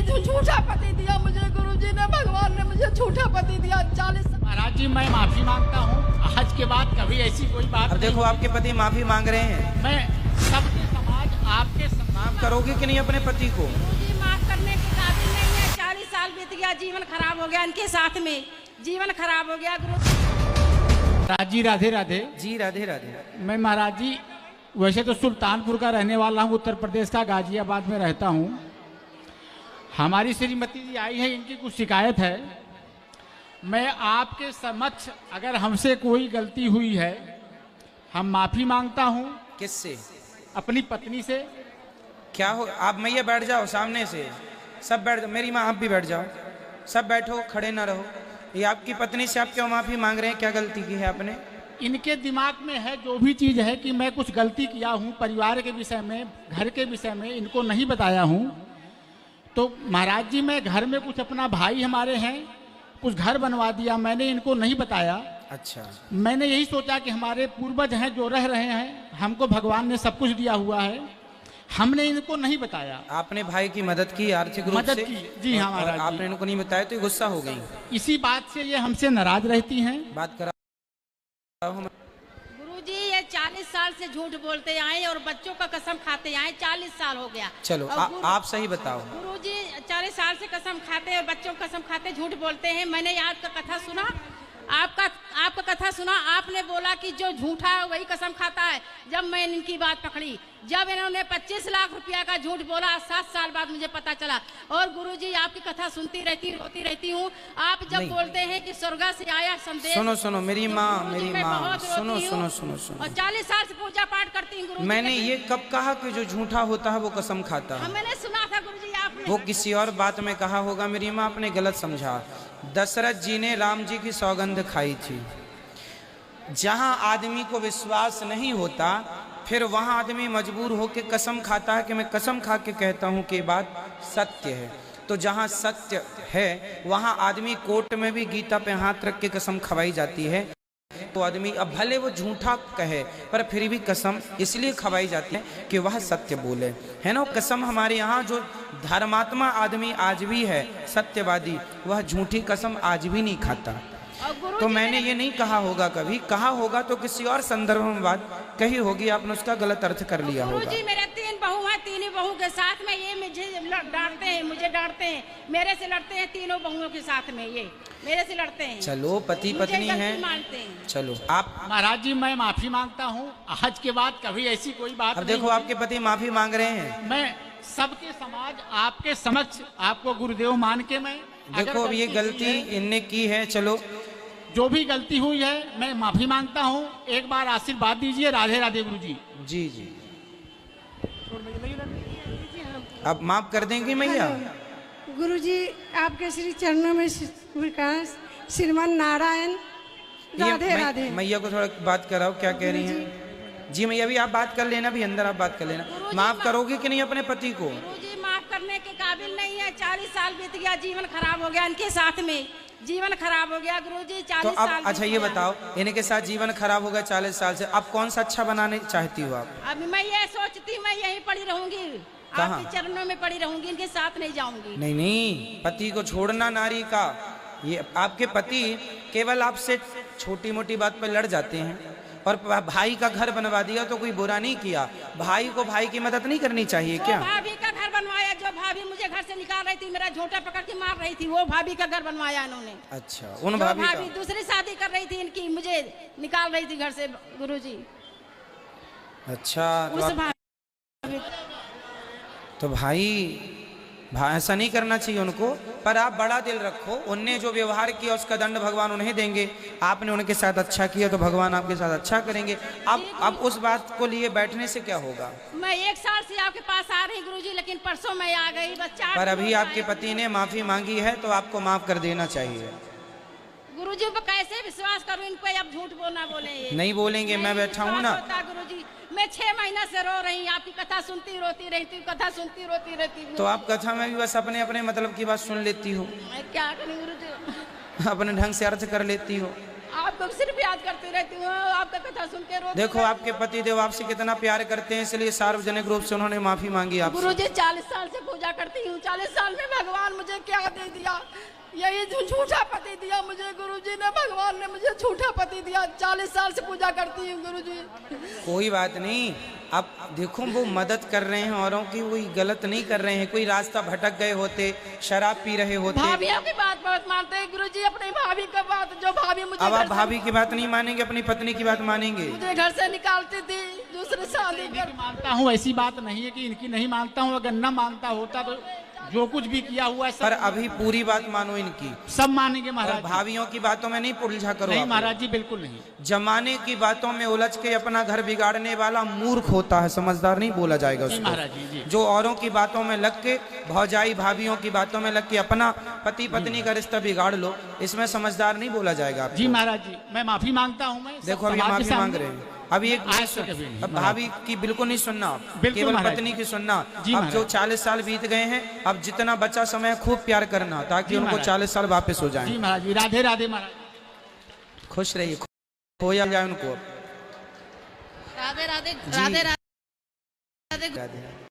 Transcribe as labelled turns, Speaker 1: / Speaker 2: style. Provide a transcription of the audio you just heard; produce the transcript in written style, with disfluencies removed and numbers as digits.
Speaker 1: झूठा पति दिया मुझे, गुरुजी ने, भगवान ने मुझे झूठा पति दिया 40 साल।
Speaker 2: महाराज जी मैं माफी मांगता हूँ, आज के बाद कभी ऐसी कोई बात
Speaker 3: अब देखो आपके पति माफी मांग रहे हैं,
Speaker 2: मैं सबके समाज आपके
Speaker 3: माफ करोगे कि नहीं अपने पति को?
Speaker 1: गुरुजी माफ करने के काबिल नहीं है, 40 साल बीत गया, जीवन खराब हो गया इनके साथ में, जीवन खराब हो गया। गुरु
Speaker 2: महाराज जी राधे राधे।
Speaker 3: जी राधे राधे।
Speaker 2: मैं महाराज जी वैसे तो सुल्तानपुर का रहने वाला हूँ, उत्तर प्रदेश का गाजियाबाद में रहता हूँ। हमारी श्रीमती जी आई है, इनकी कुछ शिकायत है। मैं आपके समक्ष अगर हमसे कोई गलती हुई है, हम माफी मांगता हूँ।
Speaker 3: किससे?
Speaker 2: अपनी पत्नी से।
Speaker 3: क्या हो आप मैया बैठ जाओ सामने से, सब बैठ जाओ। मेरी माँ आप भी बैठ जाओ, सब बैठो, खड़े ना रहो। ये आपकी पत्नी से आप क्यों माफी मांग रहे हैं? क्या गलती की है आपने?
Speaker 2: इनके दिमाग में है जो भी चीज़ है कि मैं कुछ गलती किया हूँ परिवार के विषय में, घर के विषय में, इनको नहीं बताया हूँ। तो महाराज जी मैं घर में कुछ अपना भाई हमारे हैं, कुछ घर बनवा दिया, मैंने इनको नहीं बताया।
Speaker 3: अच्छा।
Speaker 2: मैंने यही सोचा कि हमारे पूर्वज हैं जो रह रहे हैं, हमको भगवान ने सब कुछ दिया हुआ है, हमने इनको नहीं बताया।
Speaker 3: आपने भाई की मदद की, आर्थिक रूप
Speaker 2: मदद
Speaker 3: से
Speaker 2: की, जी हाँ महाराज जी।
Speaker 3: आपने इनको नहीं बताया तो ये गुस्सा हो गई।
Speaker 2: इसी बात से ये हमसे नाराज रहती हैं।
Speaker 3: बात करा
Speaker 1: गुरुजी ये 40 साल से झूठ बोलते आए और बच्चों का कसम खाते आए, 40 साल हो गया।
Speaker 3: चलो आप सही बताओ।
Speaker 1: गुरुजी 40 साल से कसम खाते हैं, बच्चों को कसम खाते, झूठ बोलते हैं। मैंने आपका कथा सुना, आपका कथा सुना, आपने बोला कि जो झूठा है वही कसम खाता है। जब मैंने इनकी बात पकड़ी, जब इन्होंने 25 लाख रुपया का झूठ बोला, 7 साल बाद मुझे पता चला। और गुरुजी आपकी कथा सुनती रहती, रोती रहती हूँ। आप जब बोलते हैं कि स्वर्ग से आया संदेश,
Speaker 3: सुनो मेरी
Speaker 1: तो
Speaker 3: माँ, सुनो।
Speaker 1: और 40 साल से पूजा पाठ करती हूँ गुरुजी।
Speaker 3: मैंने ये कब कहा कि जो झूठा होता है वो कसम खाता है?
Speaker 1: मैंने सुना था गुरुजी आपने।
Speaker 3: वो किसी और बात में कहा होगा मेरी माँ, आपने गलत समझा। दशरथ जी ने राम जी की सौगंध खाई थी। जहां आदमी को विश्वास नहीं होता, फिर वहां आदमी मजबूर होकर कसम खाता है कि मैं कसम खा के कहता हूं कि बात सत्य है। तो जहां सत्य है वहां आदमी कोर्ट में भी गीता पे हाथ रख के कसम खवाई जाती है। तो आदमी अब भले वो झूठा कहे पर फिर भी कसम इसलिए खवाई जाती है कि वह सत्य बोले, है ना। कसम हमारे यहाँ जो धर्मात्मा आदमी आज भी है, सत्यवादी, वह झूठी कसम आज भी नहीं खाता। तो मैंने ये नहीं कहा होगा, कभी कहा होगा तो किसी और संदर्भ में बात कही होगी, आपने उसका गलत अर्थ कर लिया होगा।
Speaker 1: गुरुजी मेरे 3 बहू हैं, 3 बहू के साथ में ये मुझे डांटते हैं, मुझे डांटते हैं, मेरे से लड़ते हैं। तीनों बहुओं के साथ में ये मेरे से लड़ते हैं।
Speaker 3: चलो पति पत्नी है, चलो आप।
Speaker 2: महाराज जी मैं माफी मांगता हूँ, आज के बाद कभी ऐसी कोई बात
Speaker 3: अब देखो आपके पति माफी मांग रहे हैं।
Speaker 2: मैं सबके समाज आपके समक्ष आपको गुरुदेव मान के मैं
Speaker 3: देखो अब ये गलती इनने की है, चलो
Speaker 2: जो भी गलती हुई है मैं माफी मांगता हूँ। एक बार आशीर्वाद दीजिए। राधे राधे गुरुजी।
Speaker 3: जी। अब माफ कर देंगी मैया?
Speaker 4: गुरुजी आपके श्री चरणों में विकास श्रीमान नारायण। राधे राधे।
Speaker 3: मैया को थोड़ा बात कराओ, क्या कह रही हैं? जी मैया भी आप बात कर लेना, भी अंदर आप बात कर लेना। माफ करोगे कि नहीं अपने पति को?
Speaker 1: गुरुजी माफ करने के काबिल नहीं है, 40 साल बीत गया, जीवन खराब हो गया इनके साथ में, जीवन खराब हो गया गुरुजी। 40 साल।
Speaker 3: अच्छा ये बताओ, इनके साथ जीवन खराब हो गया 40 साल से, अब कौन सा अच्छा बनाने चाहती हो आप?
Speaker 1: अब मैं ये सोचती मैं यहीं पड़ी रहूंगी, आपके चरणों में पड़ी रहूंगी, इनके साथ नहीं जाऊंगी।
Speaker 3: नहीं, पति को छोड़ना नारी का, ये आपके पति केवल आपसे छोटी मोटी बात पर लड़ जाते हैं। और भाई का घर बनवा दिया तो कोई बुरा नहीं किया, भाई को भाई की मदद नहीं करनी चाहिए क्या?
Speaker 1: भाभी का घर बनवाया, जो भाभी मुझे घर से निकाल रही थी, मेरा झोटा पकड़ के मार रही थी, वो भाभी का घर बनवाया इन्होंने।
Speaker 3: अच्छा, उन भाभी
Speaker 1: दूसरी शादी कर रही थी इनकी, मुझे निकाल रही थी घर से गुरुजी।
Speaker 3: अच्छा तो भाई ऐसा नहीं करना चाहिए उनको। पर आप बड़ा दिल रखो, उनने जो व्यवहार किया उसका दंड भगवान उन्हें देंगे। आपने उनके साथ अच्छा किया तो भगवान आपके साथ अच्छा करेंगे। अब उस बात को लिए बैठने से क्या होगा?
Speaker 1: मैं 1 साल से आपके पास आ रही गुरुजी, लेकिन परसों मैं आ गई बच्चा।
Speaker 3: पर अभी आपके पति ने माफी मांगी है तो आपको माफ कर देना चाहिए।
Speaker 1: गुरुजी पर कैसे विश्वास करूं इन पे? अब झूठ बोलना बोले ये।
Speaker 3: नहीं बोलेंगे, मैं बैठा हूँ ना।
Speaker 1: गुरुजी मैं 6 महीना से रो रही, आपकी कथा सुनती रोती रहती हूँ, कथा सुनती रोती रहती हूँ।
Speaker 3: तो आप कथा में भी बस अपने अपने मतलब की बात सुन लेती हो?
Speaker 1: मैं क्या करूं गुरुजी?
Speaker 3: अपने ढंग से अर्थ कर लेती हो?
Speaker 1: आपको सिर्फ याद करती रहती हूँ, आपका कथा सुन के रोती
Speaker 3: देखो आपके पति देव आपसे कितना प्यार करते हैं, इसलिए सार्वजनिक रूप से उन्होंने माफी मांगी आपसे।
Speaker 1: गुरुजी 40 साल से पूजा करती हूँ, 40 साल में भगवान मुझे क्या दे दिया, यही झूठा पति दिया मुझे गुरुजी ने, भगवान ने मुझे झूठा पति दिया। 40 साल से पूजा करती हूँ गुरुजी।
Speaker 3: कोई बात नहीं, आप देखो वो मदद कर रहे हैं औरों की, कोई गलत नहीं कर रहे हैं। कोई रास्ता भटक गए होते, शराब पी रहे होते।
Speaker 1: भाभियों की बात बहुत मानते हैं गुरुजी, अपनी भाभी का बात, जो भाभी मुझे
Speaker 3: अब आप
Speaker 1: घर से-
Speaker 3: भाभी की बात नहीं मानेंगे, अपनी पत्नी की बात मानेंगे।
Speaker 1: मुझे घर से निकालती थी, दूसरे शादी कर।
Speaker 2: मानता हूँ, ऐसी बात नहीं है कि इनकी नहीं मानता हूँ। अगर न मानता होता तो जो कुछ भी किया हुआ है सब,
Speaker 3: पर अभी पूरी बात मानो इनकी।
Speaker 2: सब मानेंगे
Speaker 3: और
Speaker 2: महाराज जी।
Speaker 3: भाभियों की बातों में नहीं उलझा करो
Speaker 2: नहीं
Speaker 3: आप।
Speaker 2: महाराज जी, बिल्कुल नहीं।
Speaker 3: जमाने की बातों में उलझ के अपना घर बिगाड़ने वाला मूर्ख होता है, समझदार नहीं बोला जाएगा
Speaker 2: जी
Speaker 3: उसको।
Speaker 2: महाराज जी, जी।
Speaker 3: जो औरों की बातों में लग के, भौजाई भाभियों की बातों में लग के अपना पति पत्नी का रिश्ता बिगाड़ लो, इसमें समझदार नहीं बोला जाएगा आपको।
Speaker 2: जी महाराज जी, मैं माफी मांगता हूँ। मैं
Speaker 3: देखो अभी
Speaker 2: समाज के
Speaker 3: माफी मांग
Speaker 2: सामने-
Speaker 3: रहे हैं। अभी एक
Speaker 2: आज से कभी नहीं,
Speaker 3: अब भाभी की बिल्कुल नहीं सुनना,
Speaker 2: बिल्कुल
Speaker 3: केवल
Speaker 2: महाराज।
Speaker 3: पत्नी की सुनना।
Speaker 2: जी
Speaker 3: अब
Speaker 2: महाराज।
Speaker 3: जो 40 साल बीत गए हैं, अब जितना बचा समय खूब प्यार करना, ताकि
Speaker 2: जी
Speaker 3: उनको
Speaker 2: महाराज।
Speaker 3: 40 साल वापस हो
Speaker 2: जी
Speaker 3: जाए।
Speaker 2: महाराज जी, राधे राधे महाराज।
Speaker 3: खुश रहिए, खोया जाए उनको।
Speaker 1: राधे राधे
Speaker 3: जी।
Speaker 1: राधे राधे।
Speaker 3: राधे।